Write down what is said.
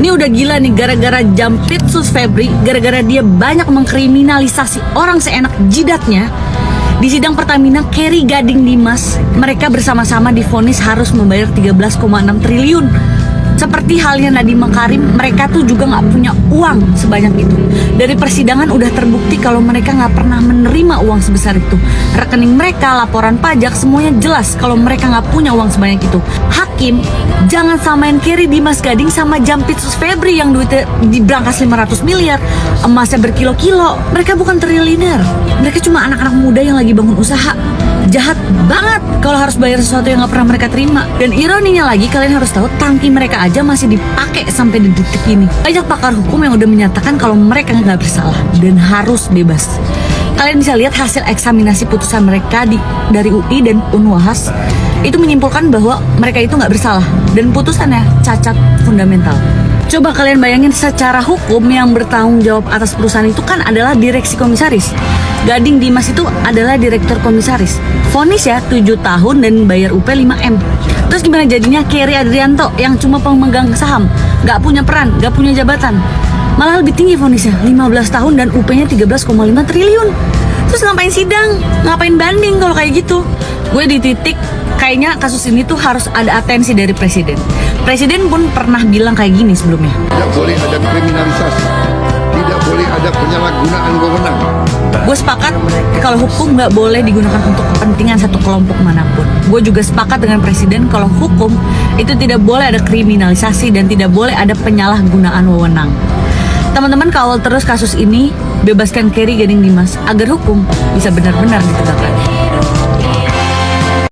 Ini udah gila nih, gara-gara Jampitsus Febri, gara-gara dia banyak mengkriminalisasi orang seenak jidatnya. Di sidang Pertamina, Kerry Gading Dimas, mereka bersama-sama divonis harus membayar 13,6 triliun. Seperti halnya Nadiem Makarim, mereka tuh juga nggak punya uang sebanyak itu. Dari persidangan udah terbukti kalau mereka nggak pernah menerima uang sebesar itu. Rekening mereka, laporan pajak, semuanya jelas kalau mereka nggak punya uang sebanyak itu. Hakim, jangan samain Kerry Dimas Gading sama Jampitsus Febri yang duitnya diberangkas 500 miliar, emasnya berkilo-kilo. Mereka bukan triliuner, mereka cuma anak-anak muda yang lagi bangun usaha. Jahat banget kalau harus bayar sesuatu yang nggak pernah mereka terima. Dan ironinya lagi, kalian harus tahu tangki mereka aja masih dipakai sampai di detik ini. Banyak pakar hukum yang udah menyatakan kalau mereka nggak bersalah dan harus bebas. Kalian bisa lihat hasil eksaminasi putusan mereka dari UI dan Unwahas. Itu menyimpulkan bahwa mereka itu nggak bersalah dan putusannya cacat fundamental. Coba kalian bayangin, secara hukum yang bertanggung jawab atas perusahaan itu kan adalah direksi komisaris. Gading Dimas itu adalah direktur komisaris. Vonis ya 7 tahun dan bayar UP 5M. Terus gimana jadinya Kerry Adrianto yang cuma pemegang saham, gak punya peran, gak punya jabatan, malah lebih tinggi vonisnya, 15 tahun dan UP-nya 13,5 triliun. Terus ngapain sidang? Ngapain banding kalau kayak gitu? Gue di titik kayaknya kasus ini tuh harus ada atensi dari presiden. Presiden pun pernah bilang kayak gini sebelumnya. Tidak boleh ada kriminalisasi, tidak boleh ada penyalahgunaan wewenang. Gue sepakat kalau hukum nggak boleh digunakan untuk kepentingan satu kelompok manapun. Gue juga sepakat dengan presiden kalau hukum itu tidak boleh ada kriminalisasi dan tidak boleh ada penyalahgunaan wewenang. Teman-teman kawal terus kasus ini, bebaskan Kerry Gading Dimas agar hukum bisa benar-benar ditegakkan.